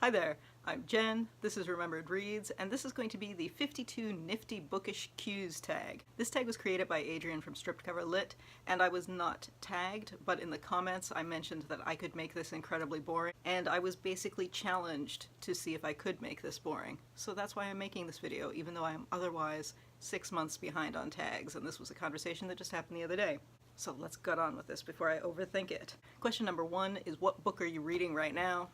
Hi there, I'm Jen, this is Remembered Reads, and this is going to be the 52 Nifty Bookish Qs tag. This tag was created by Adrian from Stripped Cover Lit, and I was not tagged, but in the comments I mentioned that I could make this incredibly boring, and I was basically challenged to see if I could make this boring. So that's why I'm making this video, even though I am otherwise 6 months behind on tags, and this was a conversation that just happened the other day. So let's get on with this before I overthink it. Question number 1 is, what book are you reading right now?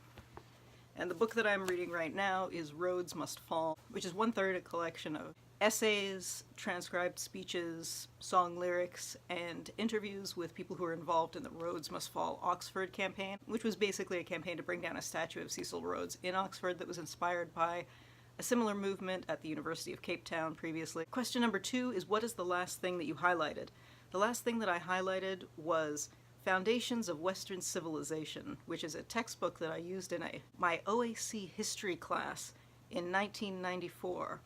And the book that I'm reading right now is Roads Must Fall, which is 1/3 a collection of essays, transcribed speeches, song lyrics, and interviews with people who were involved in the Roads Must Fall Oxford campaign, which was basically a campaign to bring down a statue of Cecil Rhodes in Oxford that was inspired by a similar movement at the University of Cape Town previously. Question number 2 is, what is the last thing that you highlighted? The last thing that I highlighted was Foundations of Western Civilization, which is a textbook that I used in my OAC history class in 1994,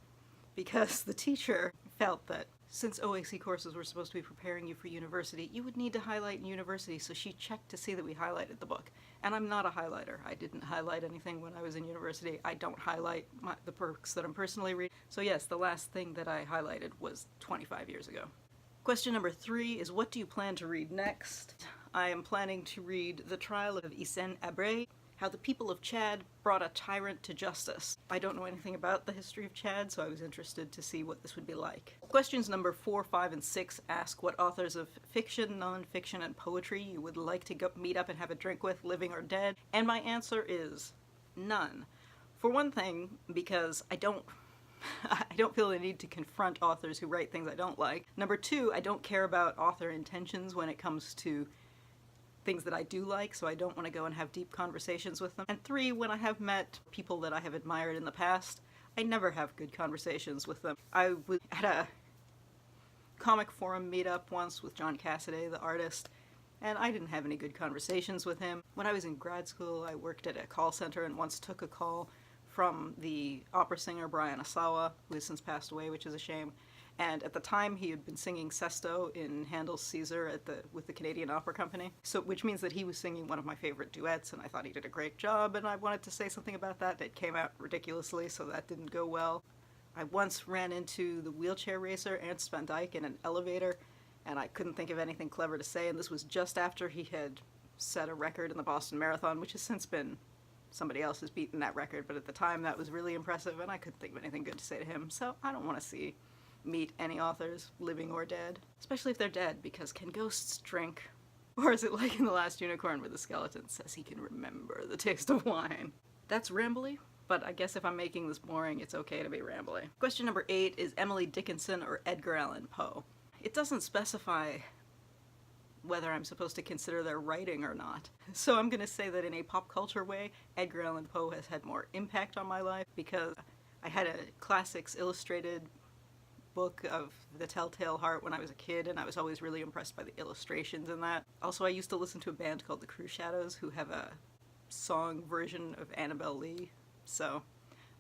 because the teacher felt that since OAC courses were supposed to be preparing you for university, you would need to highlight in university, so she checked to see that we highlighted the book. And I'm not a highlighter. I didn't highlight anything when I was in university. I don't highlight the books that I'm personally reading. So yes, the last thing that I highlighted was 25 years ago. Question number 3 is, what do you plan to read next? I am planning to read The Trial of Easton Abré, How the People of Chad Brought a Tyrant to Justice. I don't know anything about the history of Chad, so I was interested to see what this would be like. Questions number 4, 5, and 6 ask what authors of fiction, non-fiction, and poetry you would like to go meet up and have a drink with, living or dead, and my answer is none. For one thing, because I don't feel the need to confront authors who write things I don't like. Number 2, I don't care about author intentions when it comes to things that I do like, so I don't want to go and have deep conversations with them. And 3, when I have met people that I have admired in the past, I never have good conversations with them. I was at a comic forum meetup once with John Cassaday, the artist, and I didn't have any good conversations with him. When I was in grad school, I worked at a call center and once took a call from the opera singer Brian Asawa, who has since passed away, which is a shame. And at the time, he had been singing Sesto in Handel's Caesar with the Canadian Opera Company, which means that he was singing one of my favorite duets, and I thought he did a great job, and I wanted to say something about that. It came out ridiculously, so that didn't go well. I once ran into the wheelchair racer Ernst van Dyke in an elevator, and I couldn't think of anything clever to say, and this was just after he had set a record in the Boston Marathon, which has since been somebody else has beaten that record, but at the time that was really impressive, and I couldn't think of anything good to say to him, so I don't want to meet any authors, living or dead. Especially if they're dead, because can ghosts drink? Or is it like in The Last Unicorn where the skeleton says he can remember the taste of wine? That's rambly, but I guess if I'm making this boring, it's okay to be rambly. Question number 8 is Emily Dickinson or Edgar Allan Poe? It doesn't specify whether I'm supposed to consider their writing or not. So I'm going to say that in a pop culture way, Edgar Allan Poe has had more impact on my life because I had a classics illustrated book of The Telltale Heart when I was a kid, and I was always really impressed by the illustrations in that. Also, I used to listen to a band called the Cru Shadows who have a song version of Annabelle Lee, so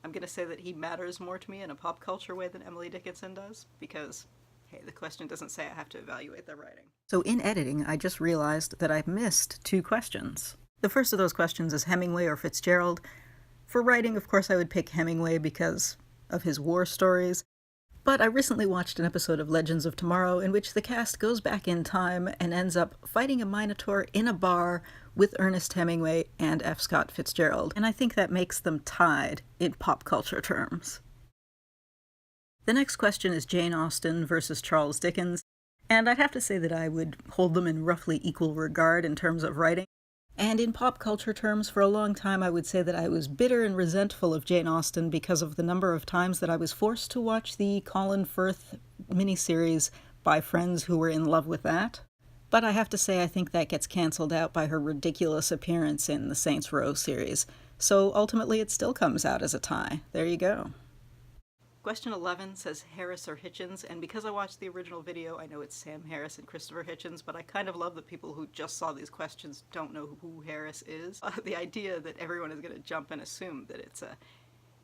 I'm going to say that he matters more to me in a pop culture way than Emily Dickinson does, because hey, the question doesn't say I have to evaluate their writing. So in editing, I just realized that I've missed 2 questions. The first of those questions is Hemingway or Fitzgerald. For writing, of course, I would pick Hemingway because of his war stories, but I recently watched an episode of Legends of Tomorrow in which the cast goes back in time and ends up fighting a Minotaur in a bar with Ernest Hemingway and F. Scott Fitzgerald, and I think that makes them tied in pop culture terms. The next question is Jane Austen versus Charles Dickens, and I'd have to say that I would hold them in roughly equal regard in terms of writing. And in pop culture terms, for a long time I would say that I was bitter and resentful of Jane Austen because of the number of times that I was forced to watch the Colin Firth miniseries by friends who were in love with that. But I have to say I think that gets cancelled out by her ridiculous appearance in the Saints Row series, so ultimately it still comes out as a tie. There you go. Question 11 says Harris or Hitchens, and because I watched the original video, I know it's Sam Harris and Christopher Hitchens, but I kind of love that people who just saw these questions don't know who Harris is. The idea that everyone is going to jump and assume that it's a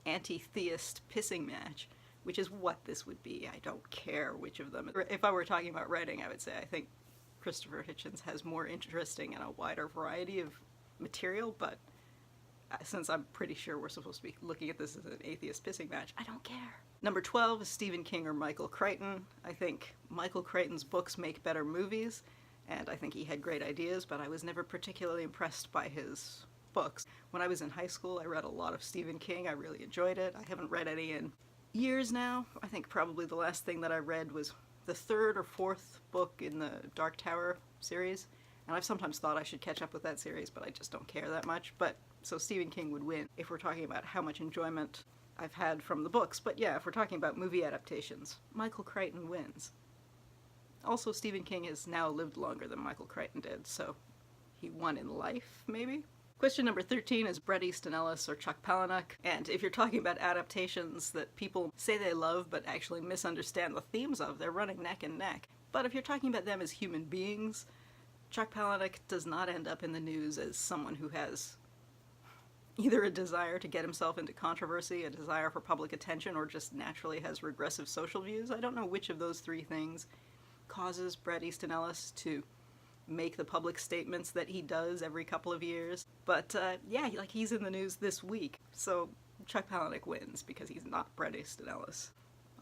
anti-theist pissing match, which is what this would be. I don't care which of them. If I were talking about writing, I would say I think Christopher Hitchens has more interesting and a wider variety of material, but since I'm pretty sure we're supposed to be looking at this as an atheist pissing match, I don't care. Number 12 is Stephen King or Michael Crichton. I think Michael Crichton's books make better movies, and I think he had great ideas, but I was never particularly impressed by his books. When I was in high school, I read a lot of Stephen King. I really enjoyed it. I haven't read any in years now. I think probably the last thing that I read was the third or fourth book in the Dark Tower series, and I've sometimes thought I should catch up with that series, but I just don't care that much. But so Stephen King would win if we're talking about how much enjoyment I've had from the books. But yeah, if we're talking about movie adaptations, Michael Crichton wins. Also, Stephen King has now lived longer than Michael Crichton did, so he won in life, maybe? Question number 13 is Bret Easton Ellis or Chuck Palahniuk. And if you're talking about adaptations that people say they love but actually misunderstand the themes of, they're running neck and neck. But if you're talking about them as human beings, Chuck Palahniuk does not end up in the news as someone who has either a desire to get himself into controversy, a desire for public attention, or just naturally has regressive social views. I don't know which of those three things causes Bret Easton Ellis to make the public statements that he does every couple of years. But yeah, like he's in the news this week, so Chuck Palahniuk wins because he's not Bret Easton Ellis.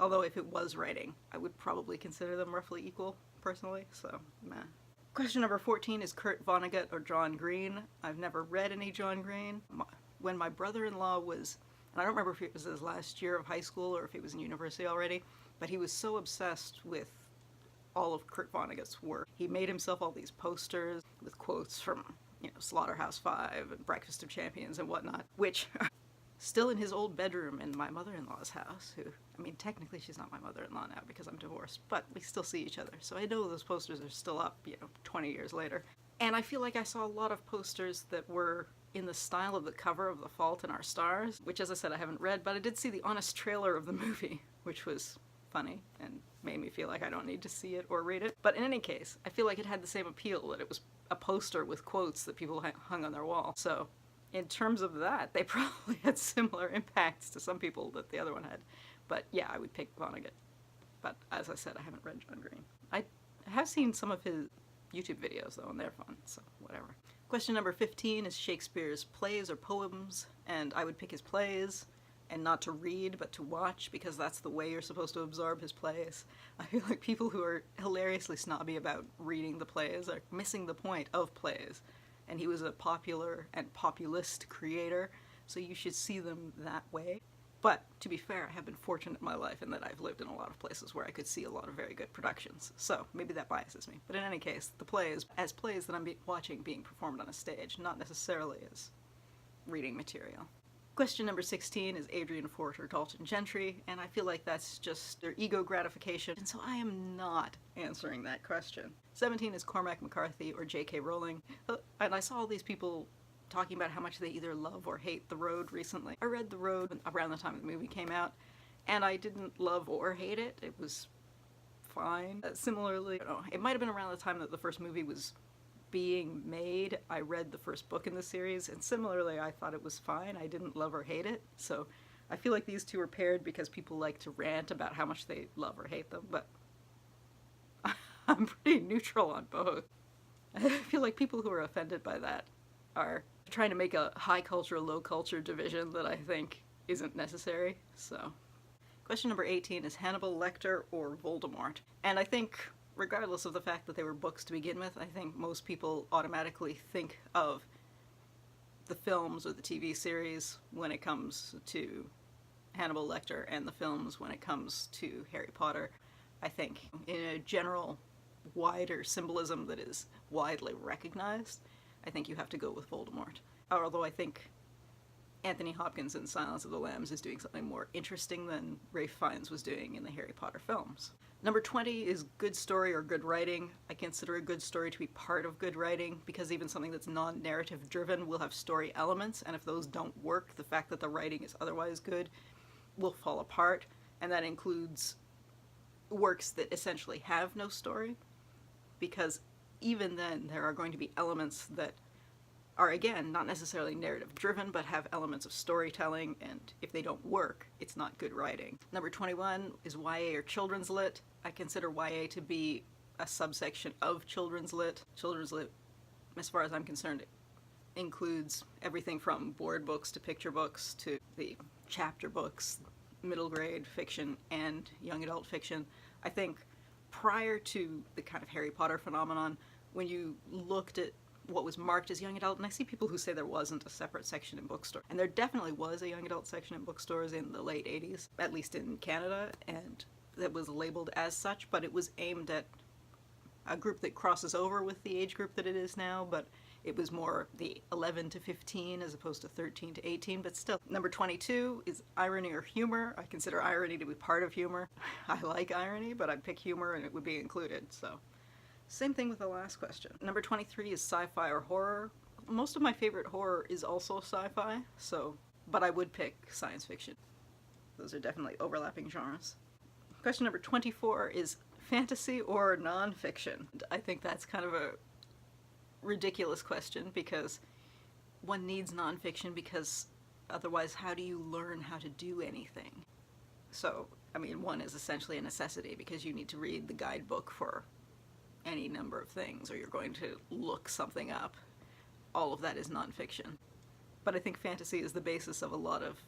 Although if it was writing, I would probably consider them roughly equal, personally, so meh. Question number 14 is Kurt Vonnegut or John Green. I've never read any John Green. When my brother-in-law was, and I don't remember if it was his last year of high school or if he was in university already, but he was so obsessed with all of Kurt Vonnegut's work. He made himself all these posters with quotes from, Slaughterhouse-Five and Breakfast of Champions and whatnot, which are still in his old bedroom in my mother-in-law's house, who, I mean, technically she's not my mother-in-law now because I'm divorced, but we still see each other, so I know those posters are still up, 20 years later. And I feel like I saw a lot of posters that were in the style of the cover of The Fault in Our Stars, which, as I said, I haven't read, but I did see the honest trailer of the movie, which was funny and made me feel like I don't need to see it or read it. But in any case, I feel like it had the same appeal, that it was a poster with quotes that people hung on their wall. So in terms of that, they probably had similar impacts to some people that the other one had. But yeah, I would pick Vonnegut. But as I said, I haven't read John Green. I have seen some of his YouTube videos though, and they're fun, so whatever. Question number 15 is Shakespeare's plays or poems, and I would pick his plays, and not to read, but to watch, because that's the way you're supposed to absorb his plays. I feel like people who are hilariously snobby about reading the plays are missing the point of plays. And he was a popular and populist creator, so you should see them that way. But, to be fair, I have been fortunate in my life in that I've lived in a lot of places where I could see a lot of very good productions, so maybe that biases me. But in any case, the plays, as plays that I'm watching being performed on a stage, not necessarily as reading material. Question number 16 is Adrian Fort or Dalton Gentry, and I feel like that's just their ego gratification, and so I am not answering that question. 17 is Cormac, McCarthy or J.K. Rowling, and I saw all these people talking about how much they either love or hate The Road recently. I read The Road around the time the movie came out, and I didn't love or hate it. It was fine. Similarly, I don't know, it might have been around the time that the first movie was being made. I read the first book in the series, and similarly I thought it was fine. I didn't love or hate it, so I feel like these two are paired because people like to rant about how much they love or hate them, but I'm pretty neutral on both. I feel like people who are offended by that are trying to make a high culture, low culture division that I think isn't necessary, so. Question number 18 is Hannibal Lecter or Voldemort, and I think regardless of the fact that they were books to begin with, I think most people automatically think of the films or the TV series when it comes to Hannibal Lecter and the films when it comes to Harry Potter. I think in a general, wider symbolism that is widely recognized, I think you have to go with Voldemort. Although I think Anthony Hopkins in Silence of the Lambs is doing something more interesting than Ralph Fiennes was doing in the Harry Potter films. Number 20 is good story or good writing. I consider a good story to be part of good writing because even something that's non-narrative driven will have story elements, and if those don't work, the fact that the writing is otherwise good will fall apart, and that includes works that essentially have no story, because even then there are going to be elements that are, again, not necessarily narrative driven, but have elements of storytelling, and if they don't work, it's not good writing. Number 21 is YA or children's lit. I consider YA to be a subsection of children's lit. Children's lit, as far as I'm concerned, includes everything from board books to picture books to the chapter books, middle grade fiction and young adult fiction. I think prior to the kind of Harry Potter phenomenon, when you looked at what was marked as young adult, and I see people who say there wasn't a separate section in bookstores, and there definitely was a young adult section in bookstores in the late 80s, at least in Canada, and that was labeled as such, but it was aimed at a group that crosses over with the age group that it is now, but it was more the 11 to 15 as opposed to 13 to 18, but still. Number 22 is irony or humor. I consider irony to be part of humor. I like irony, but I'd pick humor and it would be included, so. Same thing with the last question. Number 23 is sci-fi or horror. Most of my favorite horror is also sci-fi, so, but I would pick science fiction. Those are definitely overlapping genres. Question number 24 is fantasy or nonfiction. I think that's kind of a ridiculous question because one needs nonfiction because otherwise how do you learn how to do anything? So, I mean, one is essentially a necessity because you need to read the guidebook for any number of things or you're going to look something up. All of that is nonfiction. But I think fantasy is the basis of a lot of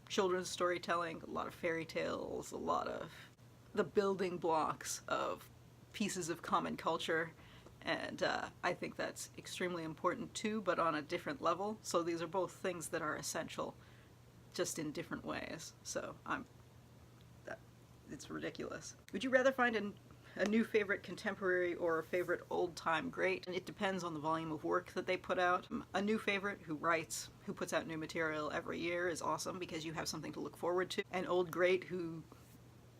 children's storytelling, a lot of fairy tales, a lot of the building blocks of pieces of common culture, and I think that's extremely important too, but on a different level. So these are both things that are essential, just in different ways. So it's ridiculous. Would you rather find a new favorite contemporary or a favorite old-time great? And it depends on the volume of work that they put out. A new favorite who puts out new material every year is awesome because you have something to look forward to. An old great who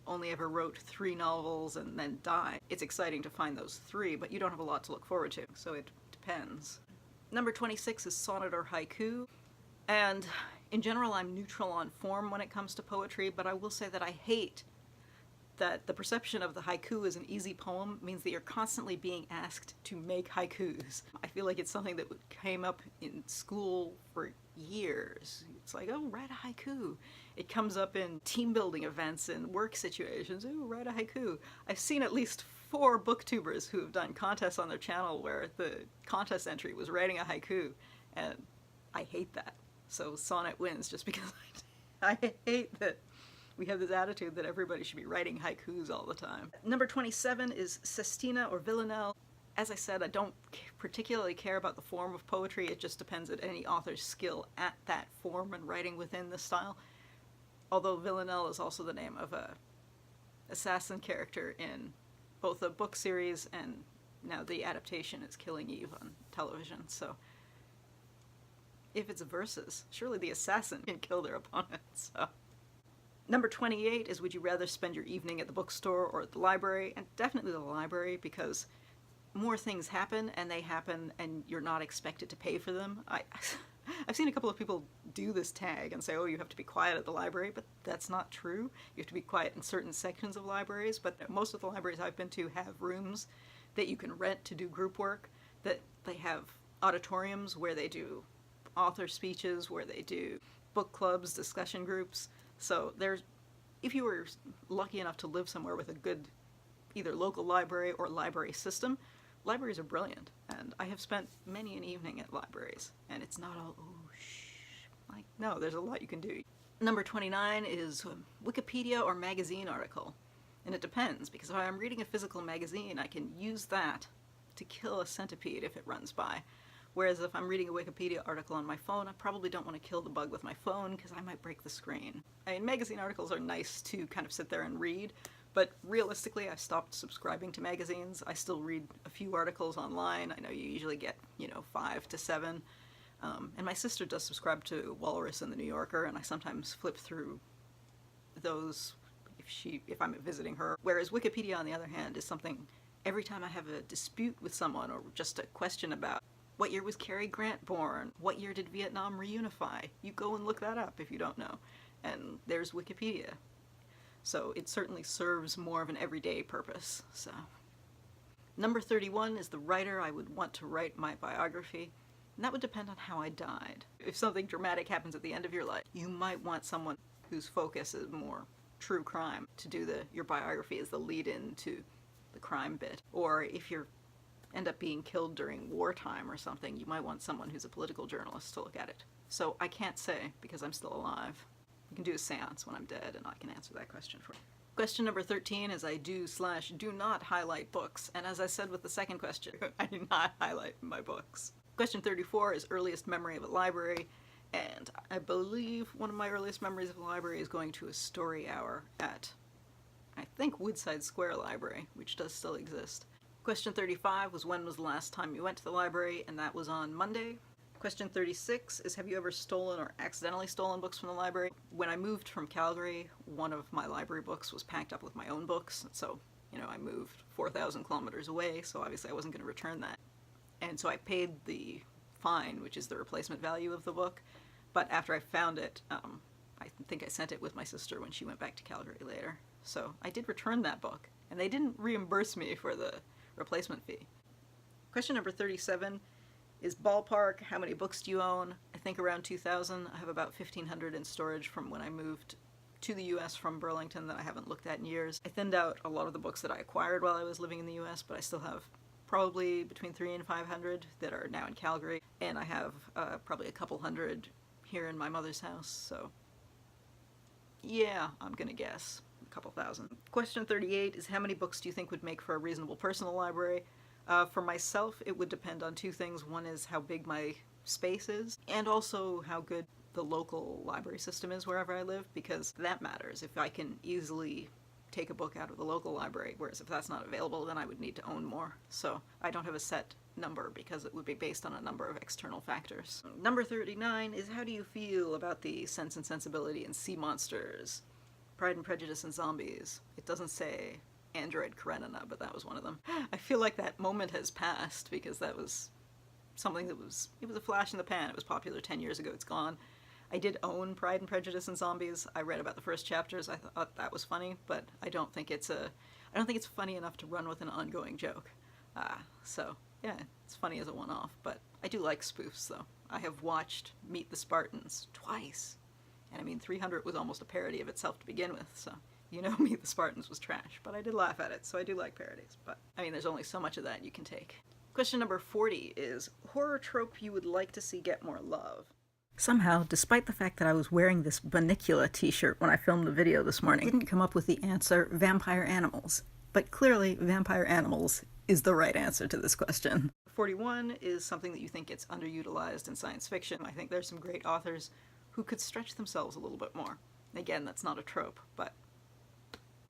only ever wrote 3 novels and then died. It's exciting to find those 3, but you don't have a lot to look forward to, so it depends. Number 26 is sonnet or haiku, and in general I'm neutral on form when it comes to poetry, but I will say that I hate that the perception of the haiku as an easy poem means that you're constantly being asked to make haikus. I feel like it's something that came up in school for years. It's like, oh, write a haiku. It comes up in team building events and work situations. Ooh, write a haiku. I've seen at least 4 booktubers who have done contests on their channel where the contest entry was writing a haiku, and I hate that. So sonnet wins just because I hate that we have this attitude that everybody should be writing haikus all the time. Number 27 is Sistina or Villanelle. As I said, I don't particularly care about the form of poetry. It just depends on any author's skill at that form and writing within the style. Although Villanelle is also the name of a assassin character in both the book series and now the adaptation is Killing Eve on television. So if it's verses, surely the assassin can kill their opponent. So. Number 28 is would you rather spend your evening at the bookstore or at the library? And definitely the library, because more things happen and you're not expected to pay for them. I've seen a couple of people do this tag and say, oh, you have to be quiet at the library, but that's not true. You have to be quiet in certain sections of libraries, but most of the libraries I've been to have rooms that you can rent to do group work, that they have auditoriums where they do author speeches, where they do book clubs, discussion groups. So if you were lucky enough to live somewhere with a good either local library or library system, libraries are brilliant. And I have spent many an evening at libraries, and it's not all, oh, shh. Like, no, there's a lot you can do. Number 29 is Wikipedia or magazine article. And it depends, because if I'm reading a physical magazine, I can use that to kill a centipede if it runs by. Whereas if I'm reading a Wikipedia article on my phone, I probably don't want to kill the bug with my phone because I might break the screen. I mean, magazine articles are nice to kind of sit there and read, but realistically, I've stopped subscribing to magazines. I still read a few articles online. I know you usually get, 5 to 7. And my sister does subscribe to Walrus and the New Yorker, and I sometimes flip through those if I'm visiting her. Whereas Wikipedia, on the other hand, is something every time I have a dispute with someone or just a question about what year was Cary Grant born? What year did Vietnam reunify? You go and look that up if you don't know. And there's Wikipedia. So it certainly serves more of an everyday purpose. So, number 31 is the writer I would want to write my biography. And that would depend on how I died. If something dramatic happens at the end of your life, you might want someone whose focus is more true crime to do your biography as the lead-in to the crime bit. Or if you're end up being killed during wartime or something, you might want someone who's a political journalist to look at it. So I can't say, because I'm still alive. You can do a seance when I'm dead, and I can answer that question for you. Question number 13 is I do/do not highlight books, and as I said with the second question, I do not highlight my books. Question 34 is earliest memory of a library, and I believe one of my earliest memories of a library is going to a story hour at, I think, Woodside Square Library, which does still exist. Question 35 was when was the last time you went to the library, and that was on Monday. Question 36 is have you ever stolen or accidentally stolen books from the library? When I moved from Calgary, one of my library books was packed up with my own books, so, you know, I moved 4,000 kilometers away, so obviously I wasn't going to return that. And so I paid the fine, which is the replacement value of the book, but after I found it, I think I sent it with my sister when she went back to Calgary later. So I did return that book, and they didn't reimburse me for the replacement fee. Question number 37 is ballpark, how many books do you own? I think around 2,000. I have about 1,500 in storage from when I moved to the US from Burlington that I haven't looked at in years. I thinned out a lot of the books that I acquired while I was living in the US, but I still have probably between 300 and 500 that are now in Calgary, and I have probably a couple hundred here in my mother's house, so yeah, I'm gonna guess a couple thousand. Question 38 is how many books do you think would make for a reasonable personal library? For myself, it would depend on two things. One is how big my space is, and also how good the local library system is wherever I live, because that matters. If I can easily take a book out of the local library, whereas if that's not available, then I would need to own more. So I don't have a set number because it would be based on a number of external factors. Number 39 is how do you feel about the Sense and Sensibility and Sea Monsters, Pride and Prejudice and Zombies? It doesn't say Android Karenina, but that was one of them. I feel like that moment has passed because that was something that was a flash in the pan. It was popular 10 years ago. It's gone. I did own Pride and Prejudice and Zombies. I read about the first chapters. I thought that was funny, but I don't think it's funny enough to run with an ongoing joke. So yeah, it's funny as a one-off, but I do like spoofs though. I have watched Meet the Spartans twice, and I mean 300 was almost a parody of itself to begin with, so you know Meet the Spartans was trash, but I did laugh at it, so I do like parodies, but I mean there's only so much of that you can take. Question number 40 is horror trope you would like to see get more love. Somehow, despite the fact that I was wearing this Bunnicula t-shirt when I filmed the video this morning, I didn't come up with the answer vampire animals. But clearly, vampire animals is the right answer to this question. 41 is something that you think gets underutilized in science fiction. I think there's some great authors who could stretch themselves a little bit more. Again, that's not a trope, but...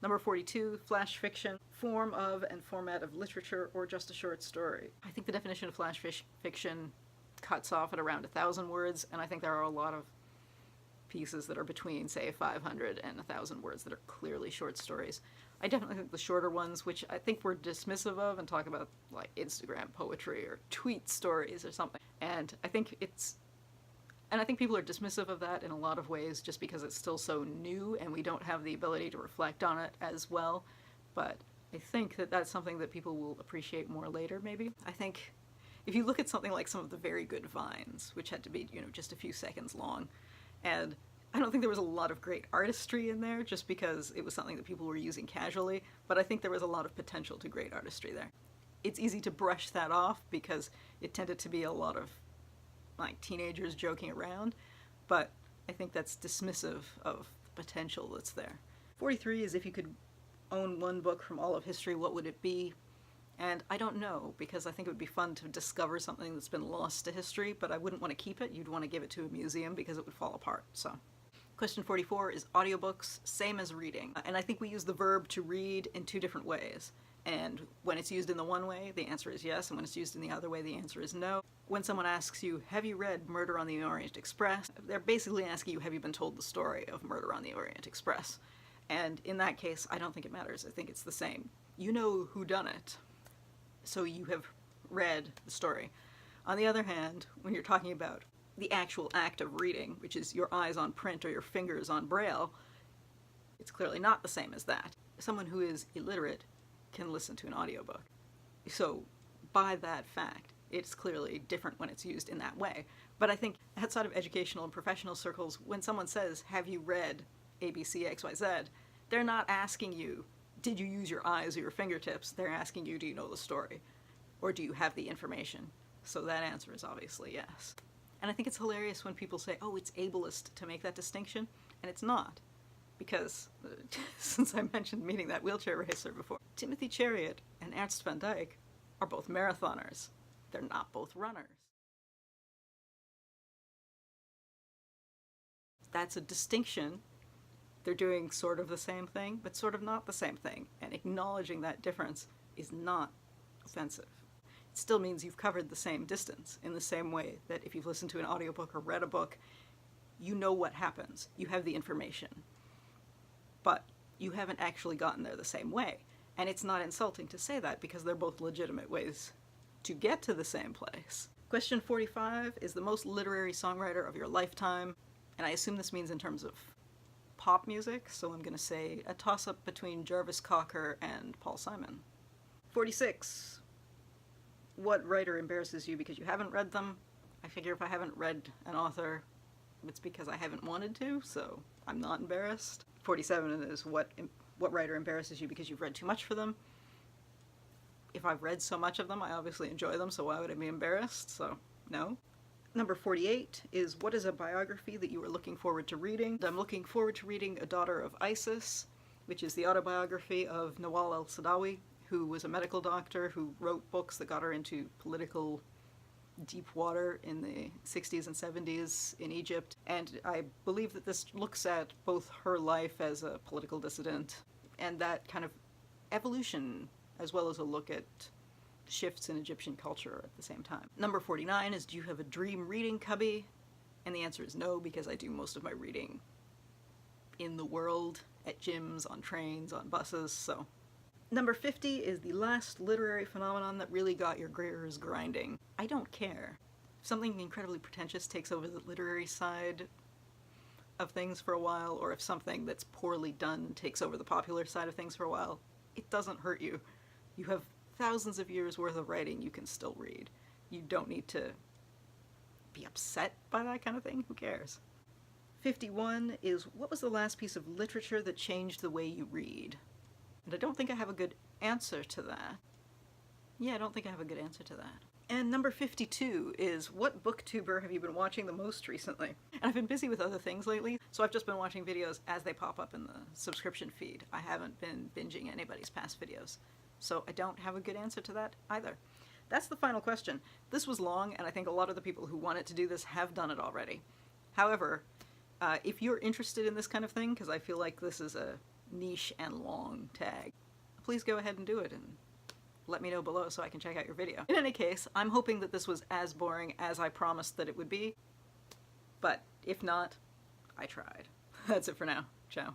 Number 42, flash fiction, form of and format of literature or just a short story. I think the definition of flash fiction cuts off at around 1,000 words, and I think there are a lot of pieces that are between, say, 500 and 1,000 words that are clearly short stories. I definitely think the shorter ones, which I think we're dismissive of and talk about like Instagram poetry or tweet stories or something, and I think people are dismissive of that in a lot of ways just because it's still so new and we don't have the ability to reflect on it as well, but I think that that's something that people will appreciate more later, maybe. I think if you look at something like some of the very good Vines, which had to be, you know, just a few seconds long, and I don't think there was a lot of great artistry in there just because it was something that people were using casually, but I think there was a lot of potential to great artistry there. It's easy to brush that off because it tended to be a lot of like teenagers joking around, but I think that's dismissive of the potential that's there. 43 is if you could own one book from all of history, what would it be? And I don't know, because I think it would be fun to discover something that's been lost to history, but I wouldn't want to keep it. You'd want to give it to a museum because it would fall apart, so. Question 44 is audiobooks, same as reading. And I think we use the verb to read in two different ways. And when it's used in the one way, the answer is yes, and when it's used in the other way, the answer is no. When someone asks you, have you read Murder on the Orient Express? They're basically asking you, have you been told the story of Murder on the Orient Express? And in that case, I don't think it matters. I think it's the same. You know who done it, so you have read the story. On the other hand, when you're talking about the actual act of reading, which is your eyes on print or your fingers on braille, it's clearly not the same as that. Someone who is illiterate can listen to an audiobook. So by that fact, it's clearly different when it's used in that way. But I think outside of educational and professional circles, when someone says, have you read ABC, XYZ, they're not asking you, did you use your eyes or your fingertips? They're asking you, do you know the story? Or do you have the information? So that answer is obviously yes. And I think it's hilarious when people say, oh, it's ableist to make that distinction, and it's not. Because, since I mentioned meeting that wheelchair racer before, Timothy Chariot and Ernst van Dyck are both marathoners. They're not both runners. That's a distinction. They're doing sort of the same thing, but sort of not the same thing. And acknowledging that difference is not offensive. It still means you've covered the same distance, in the same way that if you've listened to an audiobook or read a book, you know what happens. You have the information. But you haven't actually gotten there the same way. And it's not insulting to say that, because they're both legitimate ways to get to the same place. Question 45 is the most literary songwriter of your lifetime. And I assume this means in terms of pop music, so I'm going to say a toss-up between Jarvis Cocker and Paul Simon. 46. What writer embarrasses you because you haven't read them? I figure if I haven't read an author, it's because I haven't wanted to, so I'm not embarrassed. 47 is what writer embarrasses you because you've read too much for them? If I've read so much of them, I obviously enjoy them, so why would I be embarrassed? So, no. Number 48 is what is a biography that you are looking forward to reading? I'm looking forward to reading A Daughter of Isis, which is the autobiography of Nawal el-Saadawi, who was a medical doctor who wrote books that got her into political deep water in the 60s and 70s in Egypt. And I believe that this looks at both her life as a political dissident and that kind of evolution, as well as a look at shifts in Egyptian culture at the same time. Number 49 is, do you have a dream reading cubby? And the answer is no, because I do most of my reading in the world, at gyms, on trains, on buses, so. Number 50 is the last literary phenomenon that really got your gears grinding. I don't care. If something incredibly pretentious takes over the literary side of things for a while, or if something that's poorly done takes over the popular side of things for a while, it doesn't hurt you. You have thousands of years worth of writing you can still read. You don't need to be upset by that kind of thing. Who cares? 51 is, what was the last piece of literature that changed the way you read? And I don't think I have a good answer to that. Yeah, I don't think I have a good answer to that. And number 52 is, what booktuber have you been watching the most recently? And I've been busy with other things lately, so I've just been watching videos as they pop up in the subscription feed. I haven't been binging anybody's past videos, so I don't have a good answer to that either. That's the final question. This was long, and I think a lot of the people who wanted to do this have done it already. However, if you're interested in this kind of thing, because I feel like this is a niche and long tag, please go ahead and do it and let me know below so I can check out your video. In any case, I'm hoping that this was as boring as I promised that it would be, but if not, I tried. That's it for now. Ciao.